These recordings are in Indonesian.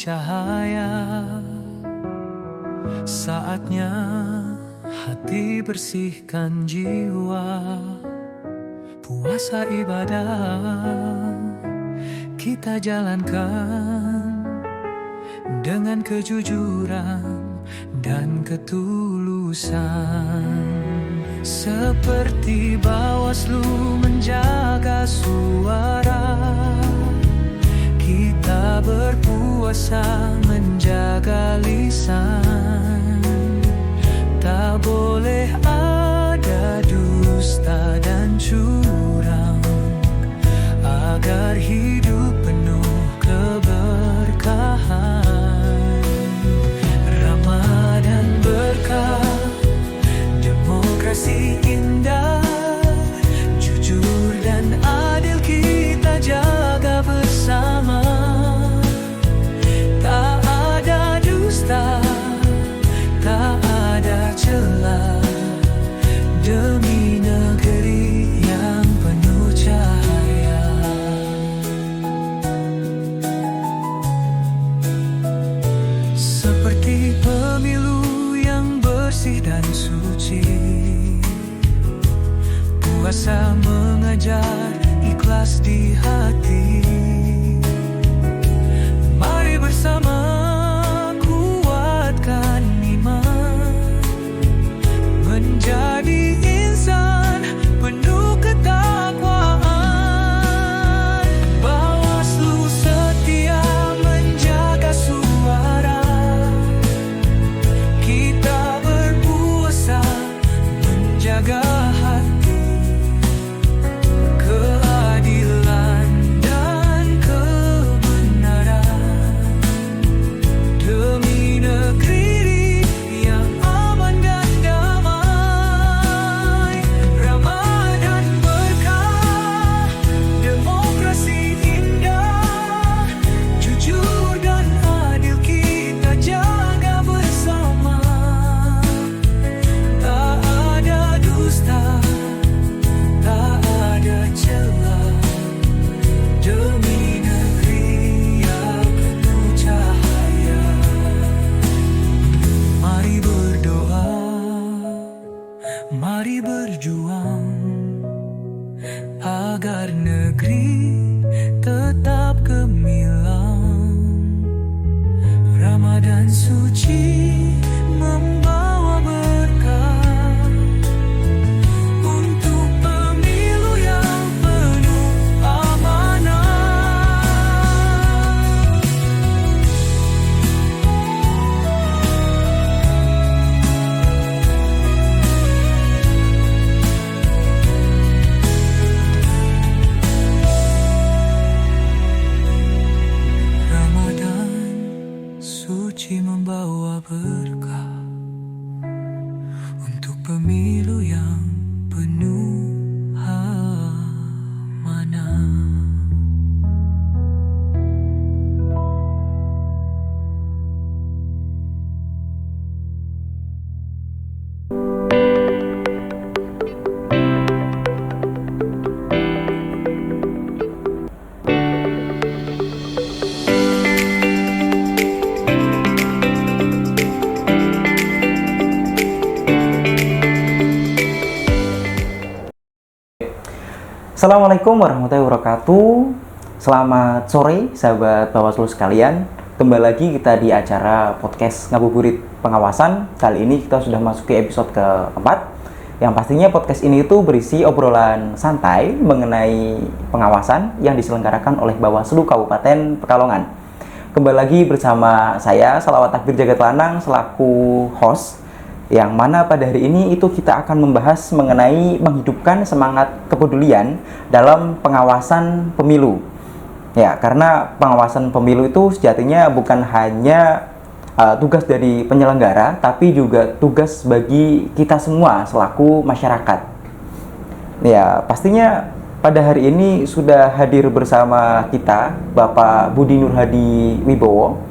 cahaya. Saatnya hati bersihkan jiwa, puasa ibadah kita jalankan dengan kejujuran dan ketulusan. Seperti Bawaslu menjaga suara, kita berpuasa menjaga lisan. Tak boleh ada dusta dan curang, agar hidup penuh keberkahan. Ramadan berkah, demokrasi indah, jujur dan adil kita jaga bersama. Tak ada dusta, tak ada celah, demi negeri yang penuh cahaya. Seperti pemilu yang bersih dan suci, puasa mengajar ikhlas di hati. Mari bersama kuatkan iman, menjadi insan penuh ketakwaan. Bawaslu setia menjaga suara, kita berpuasa menjaga hati. Keadilan dan kebenaran, demi negeri yang aman dan damai. Ramadan berkah, demokrasi indah, jujur dan adil kita jaga bersama. Tak ada dusta, tak ada celah, demi negeri yang penuh cahaya. Mari berdoa, mari berjuang, agar negeri tetap gemilang. Ramadan suci membawa berkah untuk pemilu yang penuh amanah. Ramadan suci membawa berkah untuk pemilu yang penuh amanah. Assalamualaikum warahmatullahi wabarakatuh. Selamat sore sahabat Bawaslu sekalian. Kembali lagi kita di acara podcast Ngabuburit Pengawasan. Kali ini kita sudah masuk ke episode keempat, yang pastinya podcast ini itu berisi obrolan santai mengenai pengawasan yang diselenggarakan oleh Bawaslu Kabupaten Pekalongan. Kembali lagi bersama saya Salawat Takbir Jagat Lanang selaku host, yang mana pada hari ini itu kita akan membahas mengenai menghidupkan semangat kepedulian dalam pengawasan pemilu. Ya, karena pengawasan pemilu itu sejatinya bukan hanya tugas dari penyelenggara, tapi juga tugas bagi kita semua selaku masyarakat. Ya, pastinya pada hari ini sudah hadir bersama kita Bapak Budi Nur Hadi Wibowo,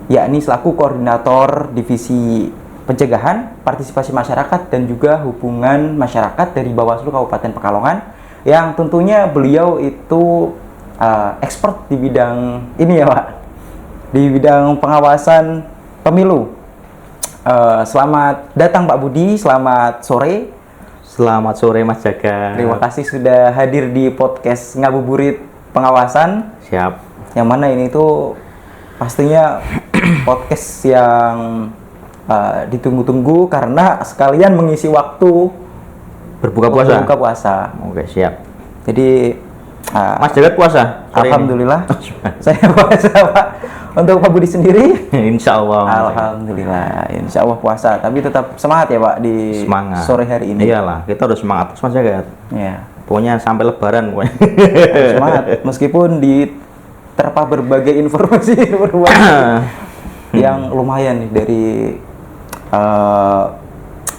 yakni selaku Koordinator Divisi Pencegahan, Partisipasi Masyarakat, dan juga Hubungan Masyarakat dari Bawaslu Kabupaten Pekalongan, yang tentunya beliau itu expert di bidang ini ya Pak. di bidang pengawasan pemilu. Selamat datang Pak Budi, selamat sore. Selamat sore Mas Jaga. Terima kasih sudah hadir di podcast Ngabuburit Pengawasan. Siap. Yang mana ini tuh pastinya podcast yang ditunggu-tunggu karena sekalian mengisi waktu Berbuka puasa. berbuka puasa. Oke, siap. Jadi Mas Jaga puasa? Sore ini? alhamdulillah saya puasa Pak. Untuk Pak Budi sendiri? Insya Allah. Alhamdulillah, insya Allah puasa. Tapi tetap semangat ya Pak di Semangat. sore hari ini. Iyalah, kita harus semangat terus Mas Jaga. Ya, Pokoknya sampai Lebaran pokoknya. harus semangat. Meskipun diterpa berbagai informasi yang lumayan nih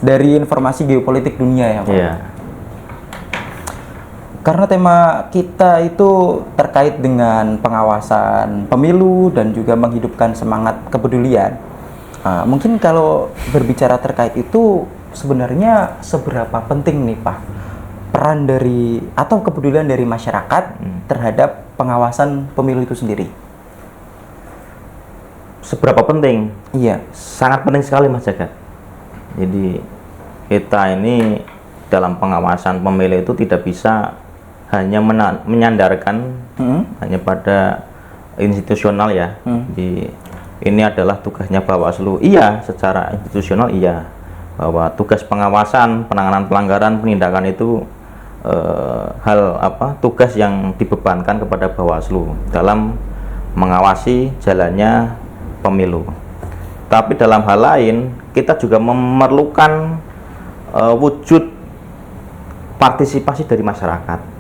dari informasi geopolitik dunia ya Pak. Iya. Karena tema kita itu terkait dengan pengawasan pemilu dan juga menghidupkan semangat kepedulian. Mungkin kalau berbicara terkait itu sebenarnya seberapa penting nih Pak peran dari atau kepedulian dari masyarakat terhadap pengawasan pemilu itu sendiri? Seberapa penting? Iya. Sangat penting sekali Mas Jaga. Jadi kita ini dalam pengawasan pemilu itu tidak bisa hanya menyandarkan hanya pada institusional ya. Ini adalah tugasnya Bawaslu. Iya, secara institusional iya, bahwa tugas pengawasan, penanganan pelanggaran, penindakan itu tugas yang dibebankan kepada Bawaslu dalam mengawasi jalannya pemilu. Tapi dalam hal lain kita juga memerlukan wujud partisipasi dari masyarakat.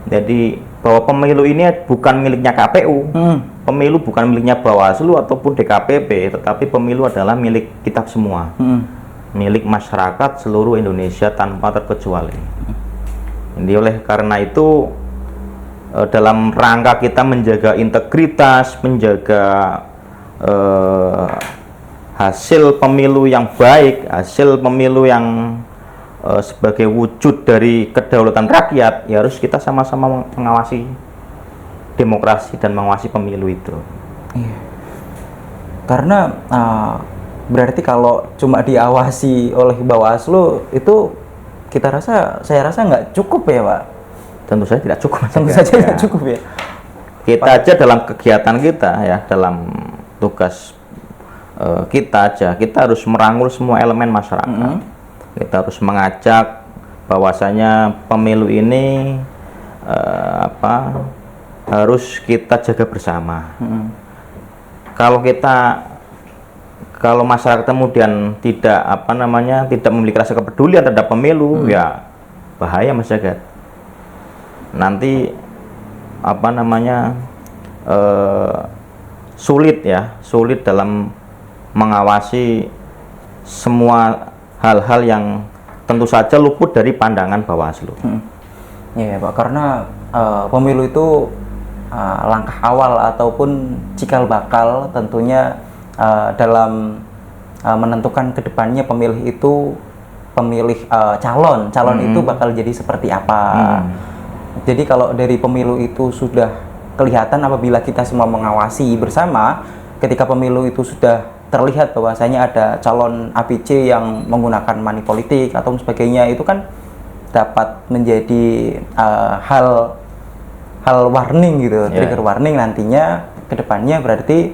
Jadi bahwa pemilu ini bukan miliknya KPU, pemilu bukan miliknya Bawaslu ataupun DKPP, tetapi pemilu adalah milik kita semua, milik masyarakat seluruh Indonesia tanpa terkecuali. Jadi oleh karena itu dalam rangka kita menjaga integritas, menjaga hasil pemilu yang baik, hasil pemilu yang sebagai wujud dari kedaulatan rakyat, ya harus kita sama-sama mengawasi demokrasi dan mengawasi pemilu itu. Iya. Karena berarti kalau cuma diawasi oleh Bawaslu itu saya rasa nggak cukup ya Pak. Tentu saja tidak cukup. Tentu saja tidak cukup ya. Kita aja dalam kegiatan kita ya, dalam tugas kita harus merangkul semua elemen masyarakat. Kita harus mengajak bahwasanya pemilu ini harus kita jaga bersama. Kalau masyarakat kemudian tidak tidak memiliki rasa kepedulian terhadap pemilu, ya bahaya masyarakat. Nanti sulit dalam mengawasi semua hal-hal yang tentu saja luput dari pandangan Bawaslu. Iya Pak, karena pemilu itu langkah awal ataupun cikal bakal tentunya dalam menentukan kedepannya pemilih calon itu bakal jadi seperti apa. Jadi kalau dari pemilu itu sudah kelihatan apabila kita semua mengawasi bersama, ketika pemilu itu sudah terlihat bahwasanya ada calon APC yang menggunakan money politik atau sebagainya, itu kan dapat menjadi hal warning gitu, trigger warning nantinya ke depannya berarti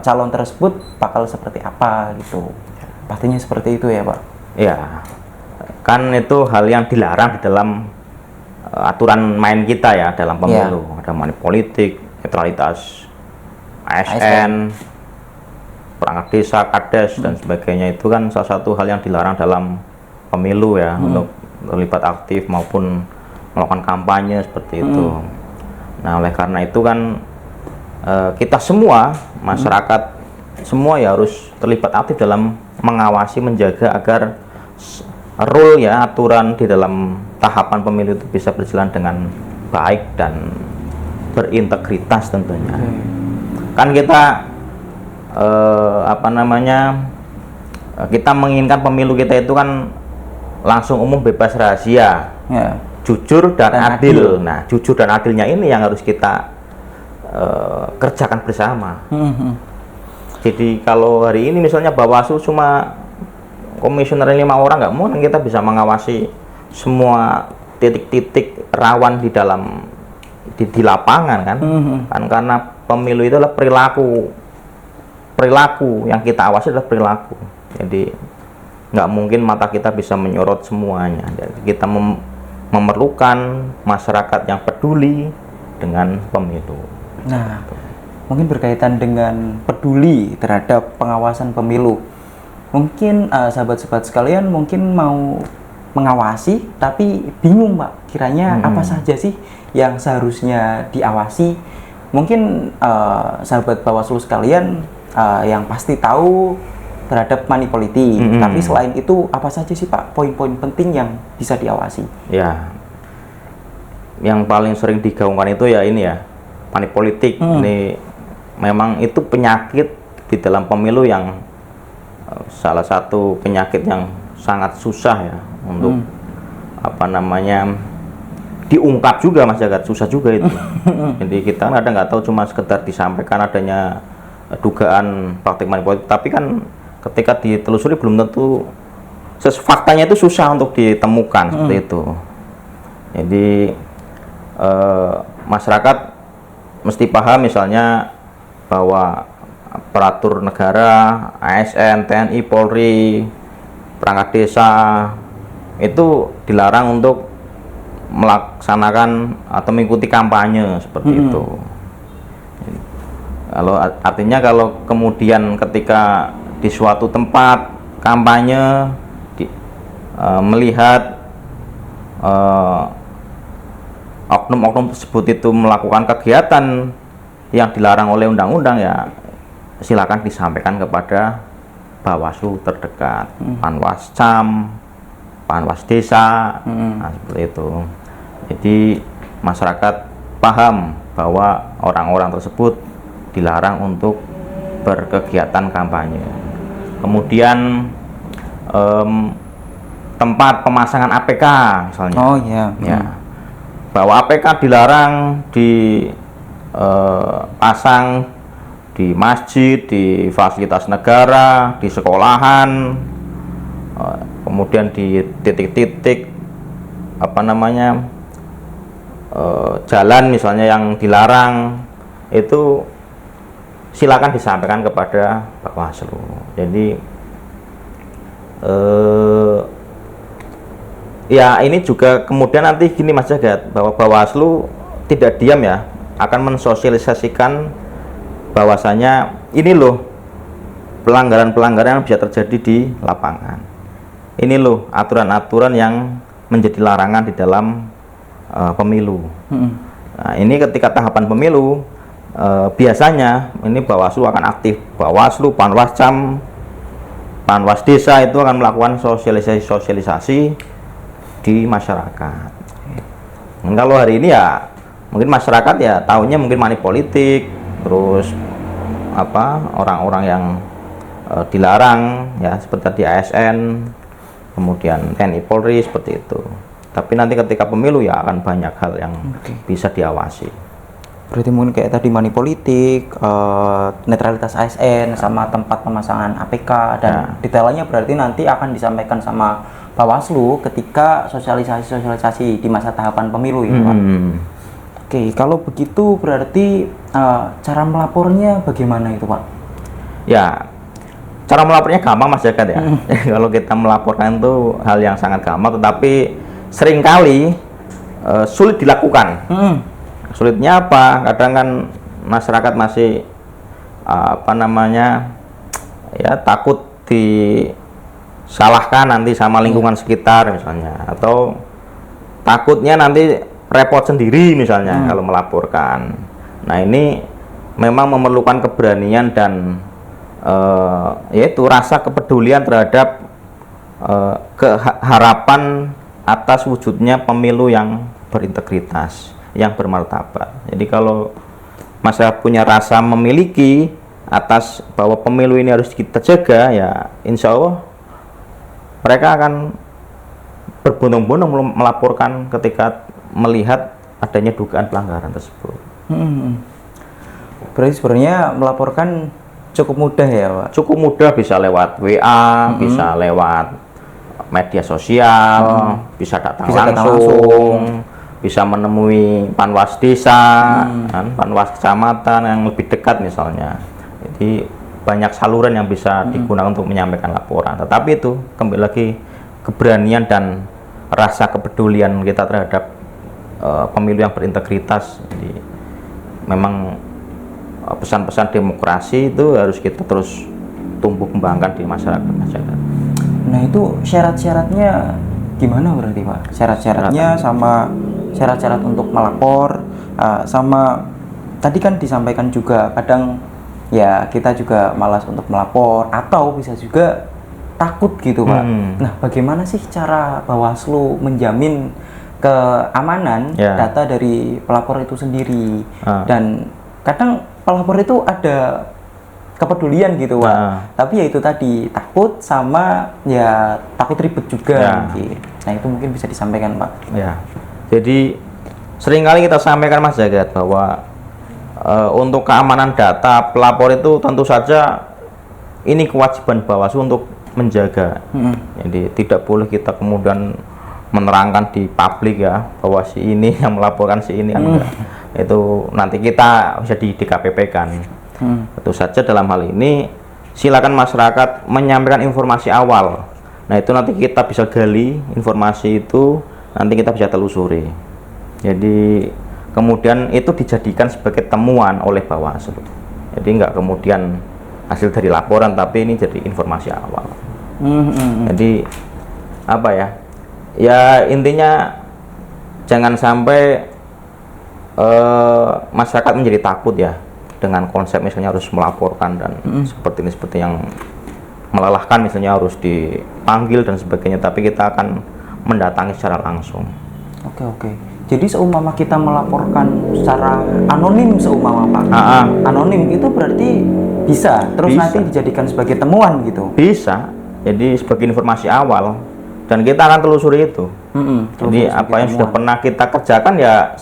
calon tersebut bakal seperti apa gitu. Pastinya seperti itu ya Pak. Iya, kan itu hal yang dilarang di dalam aturan main kita ya dalam pemilu. Ada money politik, netralitas ASN, perangkat desa, kades dan sebagainya, itu kan salah satu hal yang dilarang dalam pemilu ya, untuk terlibat aktif maupun melakukan kampanye seperti itu. Nah oleh karena itu kan kita semua masyarakat semua ya harus terlibat aktif dalam mengawasi, menjaga agar rule ya, aturan di dalam tahapan pemilu itu bisa berjalan dengan baik dan berintegritas tentunya. Kan kita kita menginginkan pemilu kita itu kan langsung, umum, bebas, rahasia, jujur dan adil. Nah, jujur dan adilnya ini yang harus kita kerjakan bersama. Jadi kalau hari ini misalnya Bawaslu cuma komisioner 5 orang, nggak mungkin kita bisa mengawasi semua titik-titik rawan di dalam di lapangan kan. Kan karena pemilu itu adalah perilaku yang kita awasi adalah perilaku. Jadi nggak mungkin mata kita bisa menyorot semuanya. Jadi kita memerlukan masyarakat yang peduli dengan pemilu. Nah, mungkin berkaitan dengan peduli terhadap pengawasan pemilu. Mungkin sahabat-sahabat sekalian mungkin mau mengawasi tapi bingung, Pak. Kiranya apa saja sih yang seharusnya diawasi? Mungkin sahabat Bawaslu sekalian yang pasti tahu terhadap money politik. Tapi selain itu apa saja sih, Pak, poin-poin penting yang bisa diawasi? Ya, yang paling sering digaungkan itu ya ini ya, money politik. Ini memang itu penyakit di dalam pemilu yang salah satu penyakit yang sangat susah ya untuk apa namanya diungkap juga masyarakat, susah juga itu. Jadi kita kadang nggak tahu, cuma sekedar disampaikan adanya dugaan praktik money politik, tapi kan ketika ditelusuri belum tentu faktanya itu susah untuk ditemukan seperti itu. Jadi masyarakat mesti paham misalnya bahwa aparatur negara, ASN, TNI, Polri, perangkat desa itu dilarang untuk melaksanakan atau mengikuti kampanye seperti itu. Kalau artinya kalau kemudian ketika di suatu tempat kampanye melihat oknum-oknum tersebut itu melakukan kegiatan yang dilarang oleh undang-undang, ya silakan disampaikan kepada Bawaslu terdekat, Panwascam, Panwas Desa, nah, seperti itu. Jadi masyarakat paham bahwa orang-orang tersebut dilarang untuk berkegiatan kampanye. Kemudian tempat pemasangan APK misalnya. Oh iya. Ya. Bahwa APK dilarang dipasang di masjid, di fasilitas negara, di sekolahan, kemudian di titik-titik apa namanya jalan misalnya yang dilarang, itu silakan disampaikan kepada Bawaslu. Jadi ya ini juga kemudian nanti gini Mas Jagat, bahwa Bawaslu tidak diam ya, akan mensosialisasikan bahwasanya ini loh pelanggaran-pelanggaran yang bisa terjadi di lapangan. Ini loh aturan-aturan yang menjadi larangan di dalam pemilu. Nah, ini ketika tahapan pemilu biasanya ini Bawaslu akan aktif. Bawaslu, Panwascam, Panwas Desa itu akan melakukan sosialisasi di masyarakat. Kalau hari ini ya mungkin masyarakat ya tahunya mungkin money politik, terus apa orang-orang yang dilarang ya seperti tadi ASN, kemudian TNI, Polri, seperti itu. Tapi nanti ketika pemilu ya akan banyak hal yang bisa diawasi. Berarti mungkin kayak tadi money politik, netralitas ASN, sama tempat pemasangan APK, dan detailnya berarti nanti akan disampaikan sama Bawaslu ketika sosialisasi di masa tahapan pemilu ya, Pak. Oke, kalau begitu berarti cara melapornya bagaimana itu, Pak? Ya, cara melapornya gampang Mas Jagat ya. Kalau kita melaporkan itu hal yang sangat gampang, tetapi seringkali sulit dilakukan. Sulitnya apa? Kadang kan masyarakat masih apa namanya ya takut disalahkan nanti sama lingkungan sekitar misalnya, atau takutnya nanti repot sendiri misalnya kalau melaporkan. Nah ini memang memerlukan keberanian dan yaitu rasa kepedulian terhadap harapan atas wujudnya pemilu yang berintegritas, yang bermartabat. Jadi kalau masyarakat punya rasa memiliki atas bahwa pemilu ini harus kita jaga, ya insya Allah mereka akan berbondong-bondong melaporkan ketika melihat adanya dugaan pelanggaran tersebut. Berarti sebenarnya melaporkan cukup mudah ya Pak? Cukup mudah, bisa lewat WA, bisa lewat media sosial, bisa datang langsung, bisa menemui panwas desa, kan, panwas kecamatan yang lebih dekat misalnya. Jadi banyak saluran yang bisa digunakan untuk menyampaikan laporan. Tetapi itu kembali lagi keberanian dan rasa kepedulian kita terhadap pemilu yang berintegritas. Jadi memang pesan-pesan demokrasi itu harus kita terus tumbuh kembangkan di masyarakat. Nah itu syarat-syaratnya gimana berarti Pak? Syarat-syaratnya sama syarat-syarat untuk melapor, sama tadi kan disampaikan juga kadang ya kita juga malas untuk melapor atau bisa juga takut gitu Pak. Nah bagaimana sih cara Bawaslu menjamin keamanan data dari pelapor itu sendiri? Dan kadang pelapor itu ada kepedulian gitu Pak, tapi ya itu tadi takut sama ya takut ribet juga. Nah itu mungkin bisa disampaikan Pak. Ya, jadi seringkali kita sampaikan Mas Jagat bahwa untuk keamanan data pelapor itu tentu saja ini kewajiban Bawaslu untuk menjaga. Jadi tidak boleh kita kemudian menerangkan di publik ya bahwa si ini yang melaporkan si ini kan enggak. Itu nanti kita bisa di DKPP kan. Tentu saja dalam hal ini silakan masyarakat menyampaikan informasi awal. Nah itu nanti kita bisa gali informasi itu, nanti kita bisa telusuri. Jadi kemudian itu dijadikan sebagai temuan oleh Bawaslu. Jadi enggak kemudian hasil dari laporan, tapi ini jadi informasi awal. Jadi apa ya? Ya intinya jangan sampai masyarakat menjadi takut ya dengan konsep misalnya harus melaporkan dan seperti yang melelahkan, misalnya harus dipanggil dan sebagainya, tapi kita akan mendatangi secara langsung. Oke. Jadi seumpama kita melaporkan secara anonim seumpama Pak, anonim itu berarti bisa terus nanti dijadikan sebagai temuan gitu? Bisa, jadi sebagai informasi awal dan kita akan telusuri itu. Jadi apa yang sudah pernah kita kerjakan ya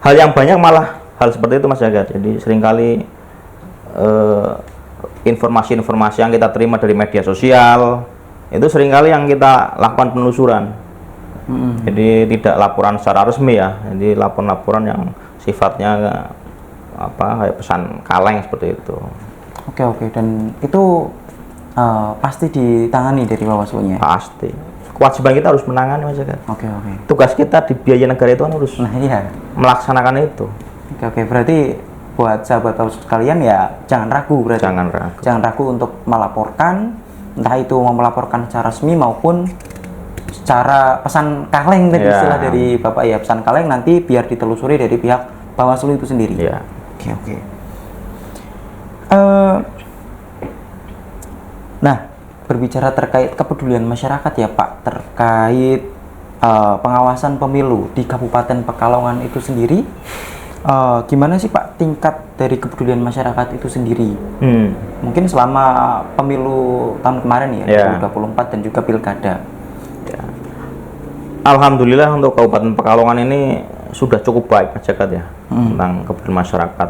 hal yang banyak malah hal seperti itu Mas Jagat. Jadi seringkali informasi-informasi yang kita terima dari media sosial itu seringkali yang kita lakukan penelusuran. Jadi tidak laporan secara resmi ya. Jadi laporan-laporan yang sifatnya kayak pesan kaleng seperti itu. Oke. Dan itu pasti ditangani dari Bawaslu-nya? Pasti. Kewajiban kita harus menangani Mas Jagat. Oke. Tugas kita di biaya negara itu kan harus melaksanakan itu. Oke. Berarti buat sahabat Bawaslu sekalian ya jangan ragu berarti. Jangan ragu untuk melaporkan, entah itu mau melaporkan secara resmi maupun secara pesan kaleng tadi istilah dari Bapak ya, pesan kaleng nanti biar ditelusuri dari pihak Bawaslu itu sendiri. Oke. Nah, berbicara terkait kepedulian masyarakat ya Pak, terkait pengawasan pemilu di Kabupaten Pekalongan itu sendiri, gimana sih Pak tingkat dari kepedulian masyarakat itu sendiri? Mungkin selama pemilu tahun kemarin ya, 2024 dan juga pilkada. Alhamdulillah untuk Kabupaten Pekalongan ini sudah cukup baik Mas Jagat ya, tentang kepedulian masyarakat.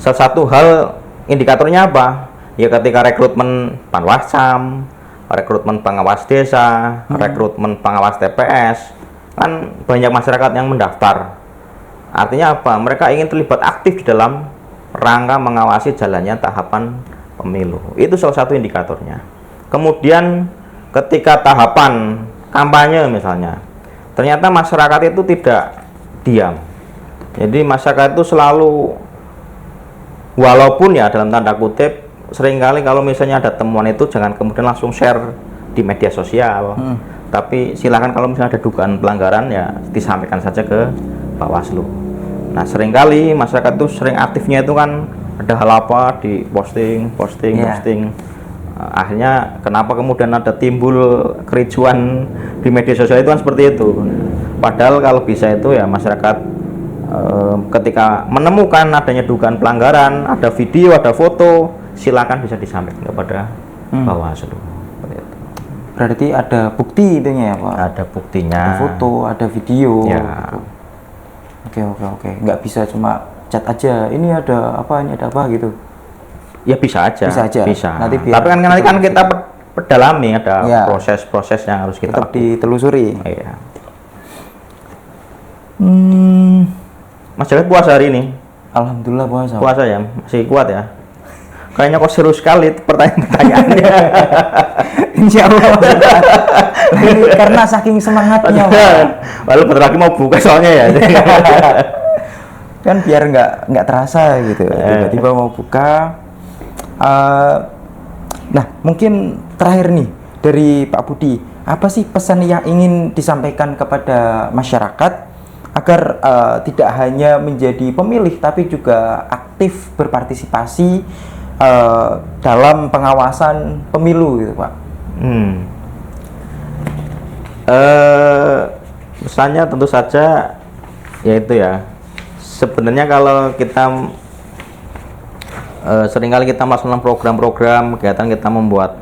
Salah satu hal indikatornya apa? Ya ketika rekrutmen panwascam, rekrutmen pengawas desa, rekrutmen pengawas TPS, kan banyak masyarakat yang mendaftar. Artinya apa? Mereka ingin terlibat aktif di dalam rangka mengawasi jalannya tahapan pemilu. Itu salah satu indikatornya. Kemudian ketika tahapan kampanye misalnya, ternyata masyarakat itu tidak diam. Jadi masyarakat itu selalu, walaupun ya dalam tanda kutip, seringkali kalau misalnya ada temuan itu jangan kemudian langsung share di media sosial, tapi silakan kalau misalnya ada dugaan pelanggaran ya disampaikan saja ke Bawaslu. Nah seringkali masyarakat itu sering aktifnya itu kan ada hal apa di posting. Akhirnya kenapa kemudian ada timbul kericuan di media sosial itu kan seperti itu. Padahal kalau bisa itu ya masyarakat ketika menemukan adanya dugaan pelanggaran, ada video, ada foto, silakan bisa disampaikan kepada Bawaslu. Berarti ada bukti itunya ya Pak? Ada buktinya. Ada foto, ada video. Ya. Oke. Nggak bisa cuma chat aja. Ini ada apa gitu. Ya bisa aja. Bisa aja. Bisa. Nanti biar Tapi kan nanti kan kita perdalami, ada Ya. proses-proses yang harus kita tetap ditelusuri. Iya. Mas Jagat puasa hari ini? Alhamdulillah puasa. Puasa ya, masih kuat ya. Kayaknya kok seru sekali pertanyaan-pertanyaannya. Insya Allah. Nah, ini karena saking semangatnya, Pak. Lalu bentar lagi mau buka soalnya ya. Kan biar nggak terasa gitu. Tiba-tiba mau buka. Nah, mungkin terakhir nih dari Pak Budi, apa sih pesan yang ingin disampaikan kepada masyarakat agar tidak hanya menjadi pemilih tapi juga aktif berpartisipasi dalam pengawasan pemilu gitu, Pak? Pesannya tentu saja yaitu ya, sebenarnya kalau kita seringkali kita melaksanakan program-program kegiatan, kita membuat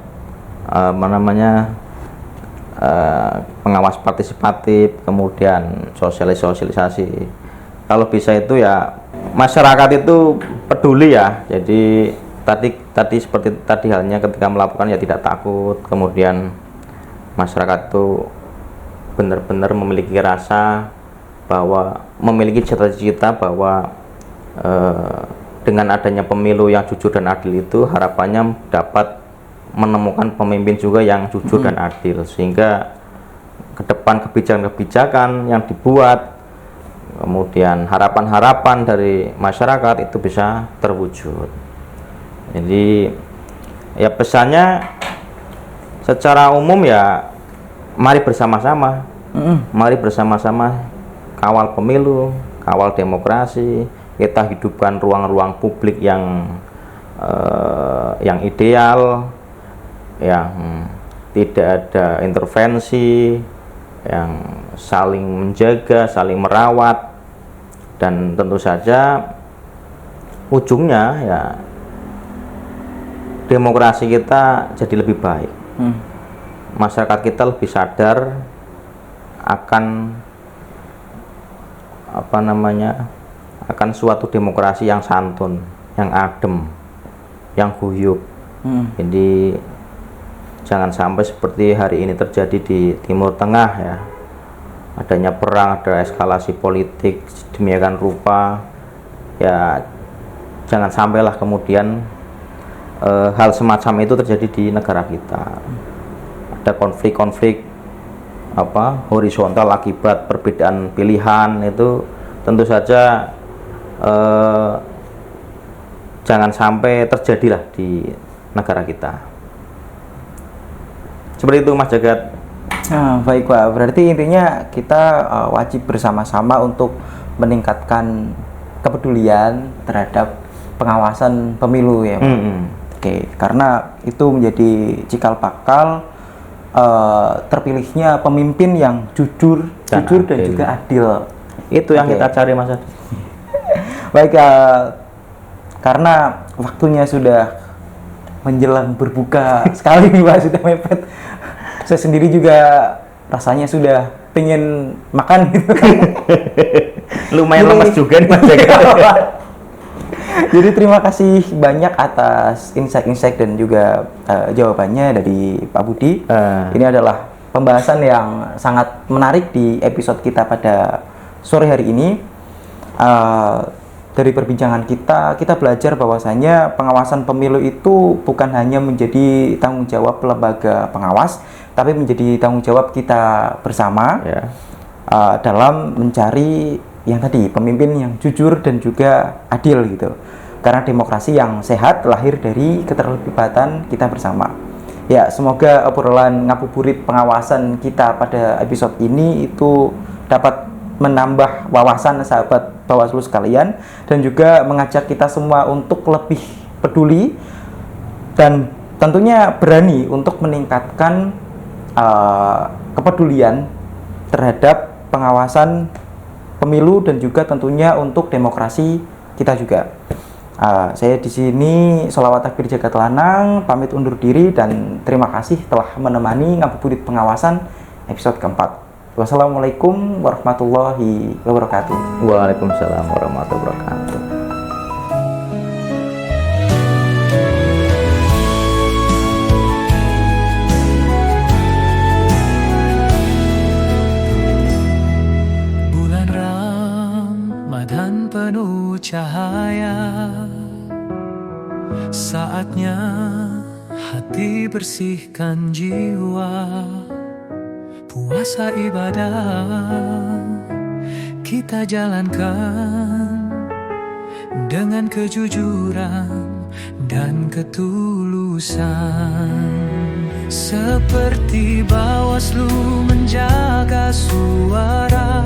pengawas partisipatif, kemudian sosialisasi. Kalau bisa itu ya masyarakat itu peduli ya. Jadi tadi seperti tadi halnya ketika melakukan ya tidak takut, kemudian masyarakat itu benar-benar memiliki rasa bahwa memiliki cita-cita bahwa dengan adanya pemilu yang jujur dan adil itu harapannya dapat menemukan pemimpin juga yang jujur dan adil, sehingga ke depan kebijakan-kebijakan yang dibuat, kemudian harapan-harapan dari masyarakat itu bisa terwujud. Jadi ya pesannya secara umum ya, mari bersama-sama, mari bersama-sama kawal pemilu, kawal demokrasi, kita hidupkan ruang-ruang publik yang ideal, yang tidak ada intervensi, yang saling menjaga, saling merawat, dan tentu saja ujungnya ya demokrasi kita jadi lebih baik. Masyarakat kita lebih sadar akan akan suatu demokrasi yang santun, yang adem, yang guyup. Jadi jangan sampai seperti hari ini terjadi di Timur Tengah ya, adanya perang, ada eskalasi politik sedemikian rupa ya. Jangan sampailah kemudian hal semacam itu terjadi di negara kita. Ada konflik-konflik horizontal akibat perbedaan pilihan, itu tentu saja jangan sampai terjadilah di negara kita. Seperti itu Mas Jagat. Baik Pak, berarti intinya kita wajib bersama-sama untuk meningkatkan kepedulian terhadap pengawasan pemilu ya Pak. Oke, karena itu menjadi cikal bakal terpilihnya pemimpin yang jujur dan juga adil. Itu yang kita cari Mas. Baik, karena waktunya sudah menjelang berbuka sekali nih Pak, sudah mepet. Saya sendiri juga rasanya sudah pengen makan gitu. Lumayan lemes juga nih Mas Jagat. Jadi terima kasih banyak atas insight-insight dan juga jawabannya dari Pak Budi. Ini adalah pembahasan yang sangat menarik di episode kita pada sore hari ini. Dari perbincangan kita belajar bahwasanya pengawasan pemilu itu bukan hanya menjadi tanggung jawab lembaga pengawas, tapi menjadi tanggung jawab kita bersama dalam mencari yang tadi, pemimpin yang jujur dan juga adil gitu. Karena demokrasi yang sehat lahir dari keterlibatan kita bersama. Ya, semoga obrolan ngabuburit pengawasan kita pada episode ini itu dapat menambah wawasan sahabat Bawaslu sekalian, dan juga mengajak kita semua untuk lebih peduli dan tentunya berani untuk meningkatkan kepedulian terhadap pengawasan pemilu dan juga tentunya untuk demokrasi kita juga. Saya di sini sholawat takbir jagat lanang, pamit undur diri dan terima kasih telah menemani ngabuburit pengawasan episode keempat. Wassalamualaikum warahmatullahi wabarakatuh. Waalaikumsalam warahmatullahi wabarakatuh. cahaya. Saatnya hati bersihkan jiwa, puasa ibadah kita jalankan dengan kejujuran dan ketulusan. Seperti Bawaslu menjaga suara,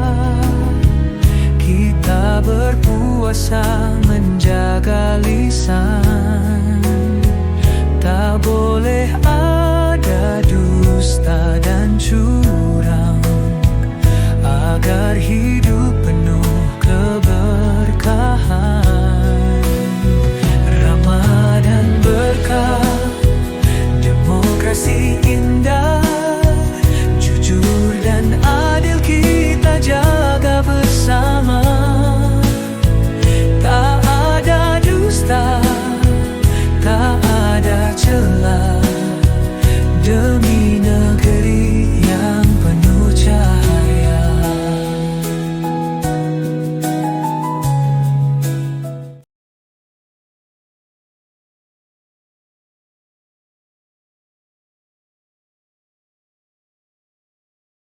kita berpuasa menjaga lisan. Tak boleh ada dusta dan curang, agar hidup penuh keberkahan. Ramadan berkah, demokrasi indah, jujur dan adil kita jaga bersama. Tak ada dusta, tak ada celah.